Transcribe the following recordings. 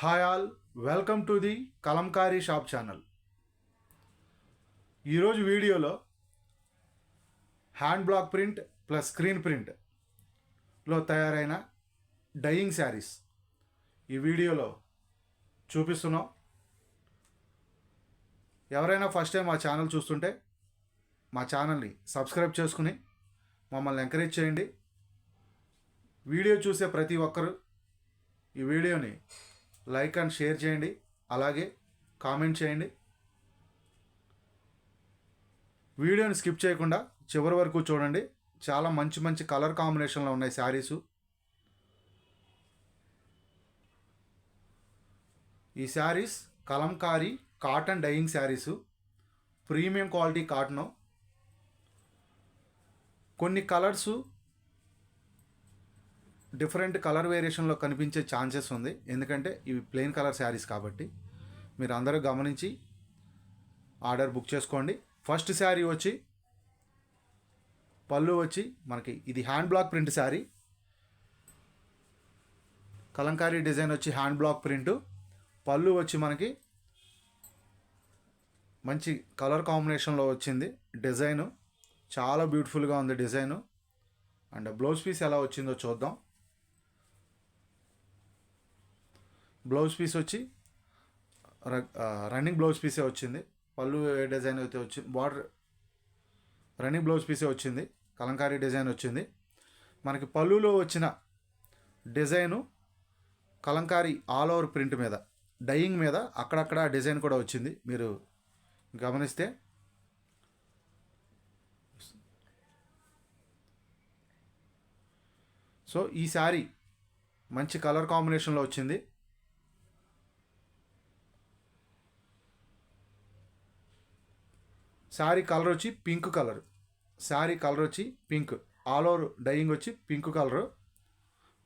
Hi all, welcome to the Kalamkari shop channel. ఈరోజు వీడియోలో hand block print plus screen ప్రింట్లో తయారైన డయింగ్ శారీస్ ఈ వీడియోలో చూపిస్తున్నాం. ఎవరైనా ఫస్ట్ టైం మా ఛానల్ చూస్తుంటే మా ఛానల్ని సబ్స్క్రైబ్ చేసుకుని మమ్మల్ని ఎంకరేజ్ చేయండి. వీడియో చూసే ప్రతి ఒక్కరూ ఈ వీడియోని లైక్ అండ్ షేర్ చేయండి, అలాగే కామెంట్ చేయండి. వీడియోని స్కిప్ చేయకుండా చివరి వరకు చూడండి. చాలా మంచి మంచి కలర్ కాంబినేషన్లో ఉన్నాయి శారీసు. ఈ saris kalamkari cotton dyeing saris, premium quality cotton. కొన్ని కలర్సు డిఫరెంట్ కలర్ వేరియేషన్లో కనిపించే ఛాన్సెస్ ఉంది, ఎందుకంటే ఇవి ప్లెయిన్ కలర్ శారీస్ కాబట్టి మీరు అందరూ గమనించి ఆర్డర్ బుక్ చేసుకోండి. ఫస్ట్ శారీ వచ్చి పళ్ళు వచ్చి మనకి ఇది hand block print sari. Kalamkari design వచ్చి హ్యాండ్ బ్లాక్ ప్రింటు. పళ్ళు వచ్చి మనకి మంచి కలర్ కాంబినేషన్లో వచ్చింది. డిజైను చాలా బ్యూటిఫుల్గా ఉంది డిజైను. అండ్ బ్లౌజ్ పీస్ ఎలా వచ్చిందో చూద్దాం. బ్లౌజ్ పీస్ వచ్చి రన్నింగ్ బ్లౌజ్ పీసే వచ్చింది. పళ్ళు ఏ డిజైన్ అయితే వచ్చింది, బార్డర్ రన్నింగ్ బ్లౌజ్ పీసే వచ్చింది. కలంకారీ డిజైన్ వచ్చింది. మనకి పళ్ళులో వచ్చిన design Kalamkari all over print మీద, డయింగ్ మీద అక్కడక్కడ డిజైన్ కూడా వచ్చింది. మీరు గమనిస్తే సో ఈ శారీ మంచి కలర్ కాంబినేషన్లో వచ్చింది. శారీ కలర్ వచ్చి పింక్ కలర్. శారీ కలర్ వచ్చి పింక్, ఆల్ ఓవర్ డయింగ్ వచ్చి పింక్ కలరు.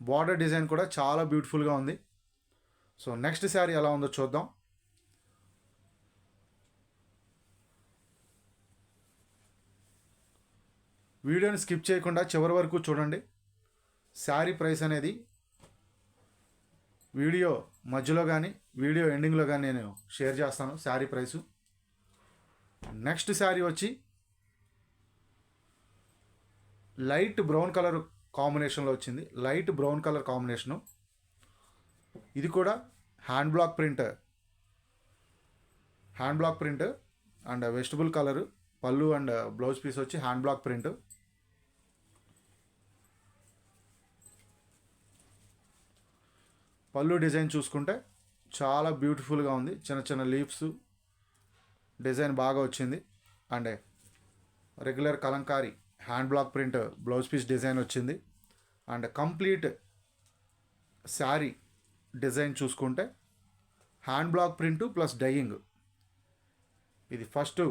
బార్డర్ డిజైన్ కూడా చాలా బ్యూటిఫుల్గా ఉంది. సో నెక్స్ట్ శారీ ఎలా ఉందో చూద్దాం. వీడియోని స్కిప్ చేయకుండా చివరి వరకు చూడండి. శారీ ప్రైస్ అనేది వీడియో మధ్యలో కానీ వీడియో ఎండింగ్లో కానీ నేను షేర్ చేస్తాను శారీ ప్రైసు. నెక్స్ట్ శారీ వచ్చి లైట్ బ్రౌన్ కలర్ కాంబినేషన్లో వచ్చింది. Light brown colour combination. ఇది కూడా hand block print and vegetable colour. పళ్ళు అండ్ బ్లౌజ్ పీస్ వచ్చి హ్యాండ్ బ్లాక్ ప్రింట్. పళ్ళు డిజైన్ చూసుకుంటే చాలా బ్యూటిఫుల్గా ఉంది. చిన్న చిన్న లీవ్స్ డిజైన్ బాగా వచ్చింది. And regular kalamkari hand block print blouse piece design వచ్చింది. అండ్ కంప్లీట్ శారీ డిజైన్ చూసుకుంటే hand block print plus dyeing. ఇది ఫస్ట్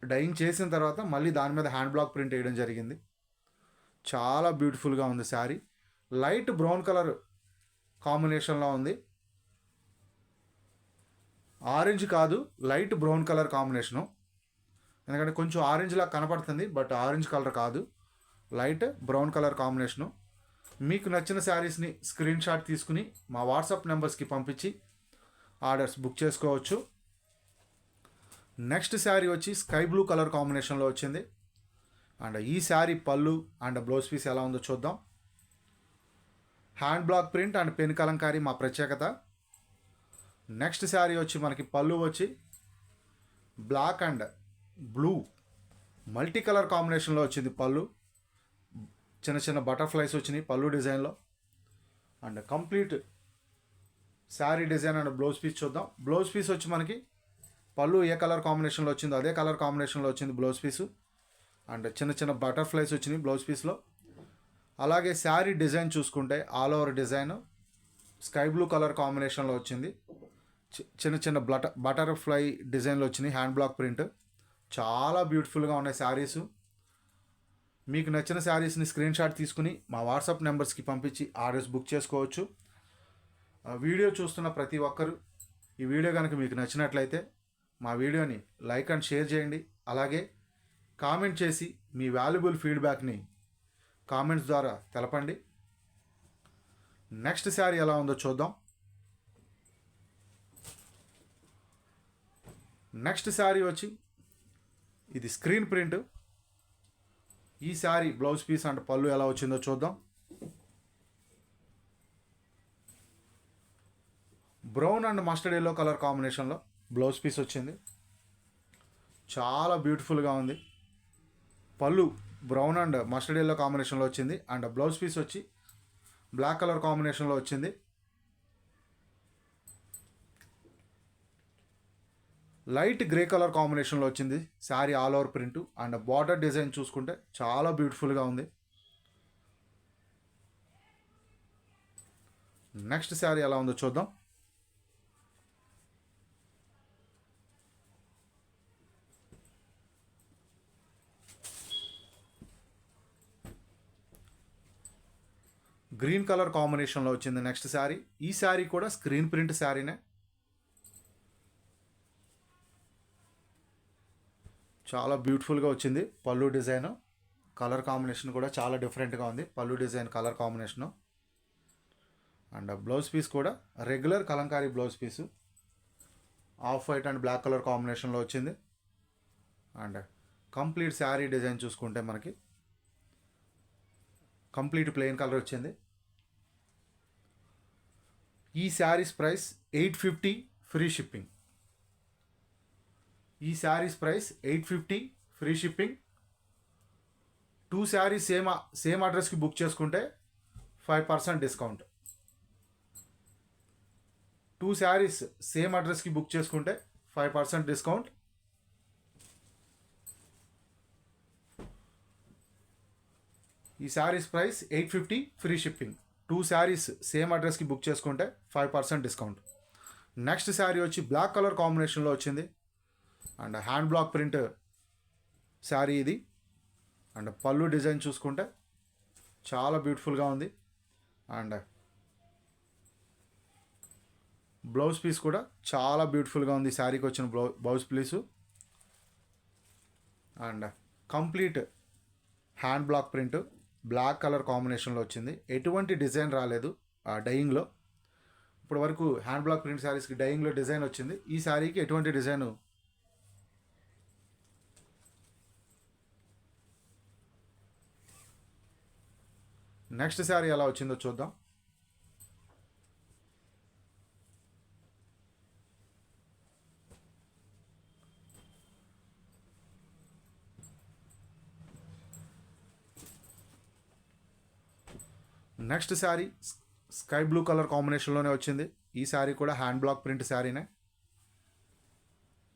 డయింగ్ చేసిన తర్వాత మళ్ళీ దాని మీద హ్యాండ్ బ్లాక్ ప్రింట్ వేయడం జరిగింది. చాలా బ్యూటిఫుల్గా ఉంది శారీ. లైట్ బ్రౌన్ కలర్ కాంబినేషన్లో ఉంది. ఆరెంజ్ కాదు, లైట్ బ్రౌన్ కలర్ కాంబినేషను. ఎందుకంటే కొంచెం ఆరెంజ్లా కనపడుతుంది, బట్ ఆరెంజ్ కలర్ కాదు, లైట్ బ్రౌన్ కలర్ కాంబినేషను. మీకు నచ్చిన శారీస్ని స్క్రీన్ షాట్ తీసుకుని మా వాట్సాప్ నెంబర్స్కి పంపించి ఆర్డర్స్ బుక్ చేసుకోవచ్చు. నెక్స్ట్ శారీ వచ్చి స్కై బ్లూ కలర్ కాంబినేషన్లో వచ్చింది. అండ్ ఈ శారీ పళ్ళు అండ్ బ్లౌజ్ పీస్ ఎలా ఉందో చూద్దాం. Hand block print and pen kalamkari మా ప్రత్యేకత. నెక్స్ట్ శారీ వచ్చి మనకి పళ్ళు వచ్చి black and blue multi colour కాంబినేషన్లో వచ్చింది. పళ్ళు చిన్న చిన్న బటర్ఫ్లైస్ వచ్చినాయి పళ్ళు డిజైన్లో. And complete sari design and blouse piece చూద్దాం. బ్లౌజ్ పీస్ వచ్చి మనకి పళ్ళు ఏ కలర్ కాంబినేషన్లో వచ్చిందో అదే కలర్ కాంబినేషన్లో వచ్చింది బ్లౌజ్ పీసు. అండ్ చిన్న చిన్న బటర్ఫ్లైస్ వచ్చినాయి బ్లౌజ్ పీస్లో. అలాగే శారీ డిజైన్ చూసుకుంటే all over design sky blue colour కాంబినేషన్లో వచ్చింది. చిన్న చిన్న బటర్ఫ్లై డిజైన్లో వచ్చినాయి హ్యాండ్ బ్లాక్ ప్రింట్. చాలా బ్యూటిఫుల్గా ఉన్నాయి శారీసు. మీకు నచ్చిన శారీస్ని స్క్రీన్ షాట్ తీసుకుని మా వాట్సాప్ నెంబర్స్కి పంపించి ఆర్డర్స్ బుక్ చేసుకోవచ్చు. వీడియో చూస్తున్న ప్రతి ఒక్కరూ ఈ వీడియో కనుక మీకు నచ్చినట్లయితే మా వీడియోని లైక్ అండ్ షేర్ చేయండి. అలాగే కామెంట్ చేసి మీ వాల్యుబుల్ ఫీడ్బ్యాక్ని కామెంట్స్ ద్వారా తెలపండి. నెక్స్ట్ శారీ ఎలా ఉందో చూద్దాం. నెక్స్ట్ శారీ వచ్చి ఇది స్క్రీన్ ప్రింట్. ఈ శారీ బ్లౌజ్ పీస్ అండ్ పళ్ళు ఎలా వచ్చిందో చూద్దాం. Brown and mustard yellow colour కాంబినేషన్లో బ్లౌజ్ పీస్ వచ్చింది. చాలా బ్యూటిఫుల్గా ఉంది. పళ్ళు బ్రౌన్ అండ్ మస్టర్డ్ ఎల్లో కాంబినేషన్లో వచ్చింది అండ్ బ్లౌజ్ పీస్ వచ్చి బ్లాక్ కలర్ కాంబినేషన్లో వచ్చింది. లైట్ గ్రే కలర్ కాంబినేషన్లో వచ్చింది sari all over print and border design చూసుకుంటే చాలా బ్యూటిఫుల్గా ఉంది. నెక్స్ట్ శారీ ఎలా ఉందో చూద్దాం. గ్రీన్ కలర్ కాంబినేషన్లో వచ్చింది నెక్స్ట్ శారీ. ఈ శారీ కూడా స్క్రీన్ ప్రింట్ శారీనే. చాలా బ్యూటిఫుల్గా వచ్చింది. పళ్ళు డిజైన్ కలర్ కాంబినేషన్ కూడా చాలా డిఫరెంట్గా ఉంది. పళ్ళు design colour combination and blouse piece కూడా regular Kalamkari blouse piece off white and black colour కాంబినేషన్లో వచ్చింది. అండ్ కంప్లీట్ శారీ డిజైన్ చూసుకుంటే మనకి కంప్లీట్ ప్లెయిన్ కలర్ వచ్చింది. ఈ శారీస్ ప్రైస్ 850 ఫ్రీ షిప్పింగ్. ఈ saris price 850 free shipping. 2 saris same అడ్రస్కి బుక్ చేసుకుంటే 5% డిస్కౌంట్. 2 శారీస్ సేమ్ అడ్రస్కి బుక్ చేసుకుంటే 5% డిస్కౌంట్. ఈ saris price 850 free shipping. 2 saris same అడ్రస్కి బుక్ చేసుకుంటే 5% డిస్కౌంట్. నెక్స్ట్ శారీ వచ్చి బ్లాక్ కలర్ కాంబినేషన్లో వచ్చింది and hand block print sari ఇది. అండ్ పళ్ళు డిజైన్ చూసుకుంటే చాలా బ్యూటిఫుల్గా ఉంది. అండ్ బ్లౌజ్ పీస్ కూడా చాలా బ్యూటిఫుల్గా ఉంది. శారీకి వచ్చిన blouse piece and complete hand block print black colour కాంబినేషన్లో వచ్చింది. ఎటువంటి డిజైన్ రాలేదు ఆ డైయింగ్లో. ఇప్పటి వరకు హ్యాండ్ బ్లాక్ ప్రింట్ శారీస్కి డైయింగ్లో డిజైన్ వచ్చింది. ఈ శారీకి ఎటువంటి డిజైన్. నెక్స్ట్ శారీ ఎలా వచ్చిందో చూద్దాం. Next sari sky blue colour కాంబినేషన్లోనే వచ్చింది. ఈ శారీ కూడా హ్యాండ్ బ్లాక్ ప్రింట్ శారీనే.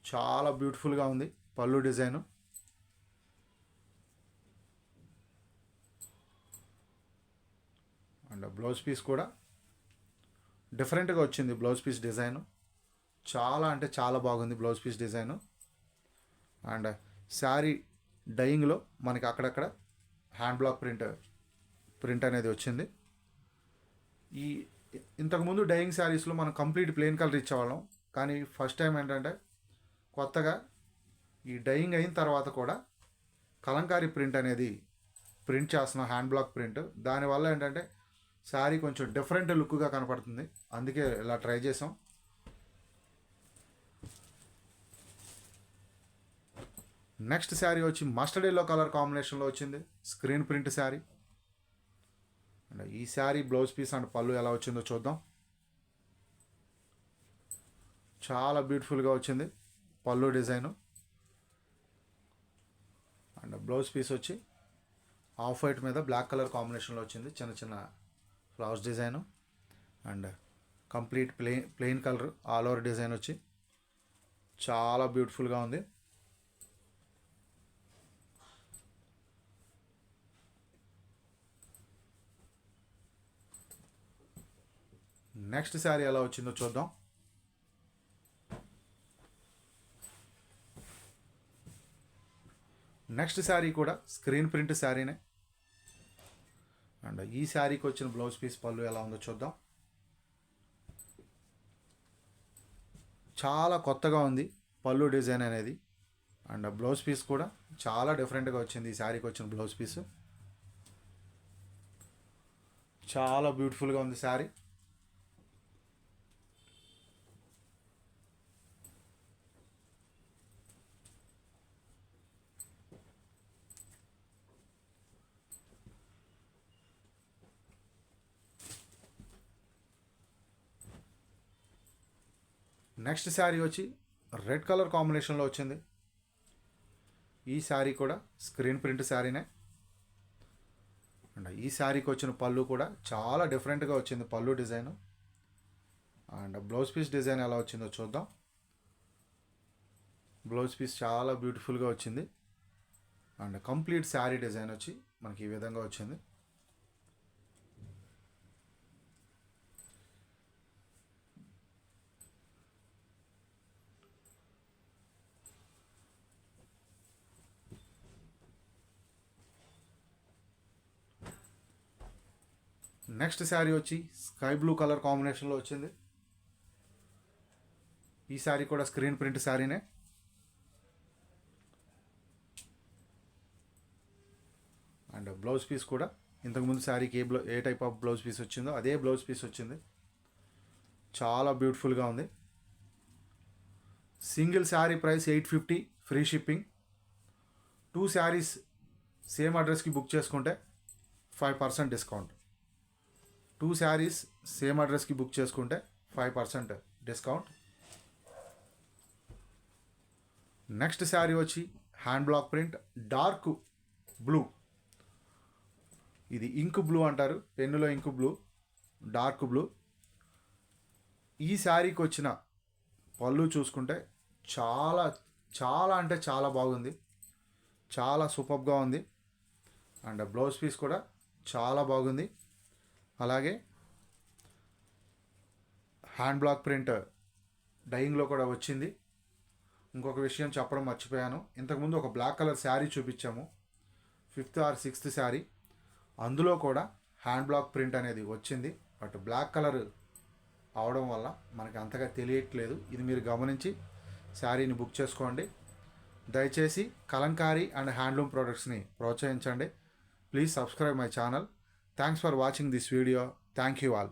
చాలా బ్యూటిఫుల్గా ఉంది. పళ్ళు డిజైను అండ్ బ్లౌజ్ పీస్ కూడా డిఫరెంట్గా వచ్చింది. బ్లౌజ్ పీస్ డిజైను చాలా అంటే చాలా బాగుంది blouse piece design. And sari డైయింగ్లో మనకి అక్కడక్కడ హ్యాండ్ బ్లాక్ ప్రింట్ అనేది వచ్చింది. ఈ ఇంతకుముందు డైయింగ్ శారీస్లో మనం కంప్లీట్ ప్లెయిన్ కలర్ ఇచ్చేవాళ్ళం. కానీ ఫస్ట్ టైం ఏంటంటే కొత్తగా ఈ డైయింగ్ అయిన తర్వాత కూడా కలంకారీ ప్రింట్ అనేది ప్రింట్ చేస్తున్నాం, హ్యాండ్ బ్లాక్ ప్రింట్. దానివల్ల ఏంటంటే శారీ కొంచెం డిఫరెంట్ లుక్గా కనపడుతుంది. అందుకే ఇలా ట్రై చేసాం. నెక్స్ట్ శారీ వచ్చి మస్టర్డ్ ఎల్లో కలర్ కాంబినేషన్లో వచ్చింది. స్క్రీన్ ప్రింట్ శారీ అండ్ ఈ శారీ బ్లౌజ్ పీస్ అండ్ పళ్ళు ఎలా వచ్చిందో చూద్దాం. చాలా బ్యూటిఫుల్గా వచ్చింది పళ్ళు డిజైను అండ్ బ్లౌజ్ పీస్ వచ్చి ఆఫ్ వైట్ మీద బ్లాక్ కలర్ కాంబినేషన్లో వచ్చింది. చిన్న చిన్న flowers design and complete plain colour all over design వచ్చి చాలా బ్యూటిఫుల్గా ఉంది. నెక్స్ట్ శారీ ఎలా వచ్చిందో చూద్దాం. నెక్స్ట్ శారీ కూడా స్క్రీన్ ప్రింట్ శారీనే అండ్ ఈ శారీకి వచ్చిన బ్లౌజ్ పీస్ పళ్ళు ఎలా ఉందో చూద్దాం. చాలా కొత్తగా ఉంది పళ్ళు డిజైన్ అనేది అండ్ బ్లౌజ్ పీస్ కూడా చాలా డిఫరెంట్గా వచ్చింది. ఈ శారీకి వచ్చిన బ్లౌజ్ పీస్ చాలా బ్యూటిఫుల్గా ఉంది శారీ. నెక్స్ట్ శారీ వచ్చి రెడ్ కలర్ కాంబినేషన్లో వచ్చింది. ఈ శారీ కూడా స్క్రీన్ ప్రింట్ శారీనే. అండ్ ఈ శారీకి వచ్చిన పళ్ళు కూడా చాలా డిఫరెంట్గా వచ్చింది pallu design. And blouse piece design ఎలా వచ్చిందో చూద్దాం. బ్లౌజ్ పీస్ చాలా బ్యూటిఫుల్గా వచ్చింది. అండ్ కంప్లీట్ శారీ డిజైన్ వచ్చి మనకి ఈ విధంగా వచ్చింది. నెక్స్ట్ శారీ వచ్చి స్కై బ్లూ కలర్ కాంబినేషన్లో వచ్చింది. ఈ శారీ కూడా స్క్రీన్ ప్రింట్ శారీనే. అండ్ బ్లౌజ్ పీస్ కూడా ఇంతకుముందు శారీకి ఏ టైప్ ఆఫ్ బ్లౌజ్ పీస్ వచ్చిందో అదే బ్లౌజ్ పీస్ వచ్చింది. చాలా బ్యూటిఫుల్గా ఉంది. Single sari price 850, free shipping. 2 saris same అడ్రస్కి బుక్ చేసుకుంటే 5% డిస్కౌంట్. 2 శారీస్ సేమ్ అడ్రస్కి బుక్ చేసుకుంటే 5% డిస్కౌంట్. నెక్స్ట్ శారీ వచ్చి hand block print dark blue. ఇది ఇంక్ బ్లూ అంటారు, పెన్నులో ఇంక్ బ్లూ, డార్క్ బ్లూ. ఈ శారీకి వచ్చిన పళ్ళు చూసుకుంటే చాలా చాలా అంటే చాలా బాగుంది, చాలా సూపర్గా ఉంది. అండ్ బ్లౌజ్ పీస్ కూడా చాలా బాగుంది. అలాగే హ్యాండ్ బ్లాక్ ప్రింట్ డైయింగ్లో కూడా వచ్చింది. ఇంకొక విషయం చెప్పడం మర్చిపోయాను, ఇంతకుముందు ఒక బ్లాక్ కలర్ శారీ చూపించాము, 5th or 6th శారీ. అందులో కూడా హ్యాండ్ బ్లాక్ ప్రింట్ అనేది వచ్చింది. బట్ బ్లాక్ కలర్ అవడం వల్ల మనకి అంతగా తెలియట్లేదు. ఇది మీరు గమనించి శారీని బుక్ చేసుకోండి. దయచేసి కలంకారీ అండ్ హ్యాండ్లూమ్ ప్రోడక్ట్స్ని ప్రోత్సహించండి. Please subscribe my channel. Thanks for watching this video. Thank you all.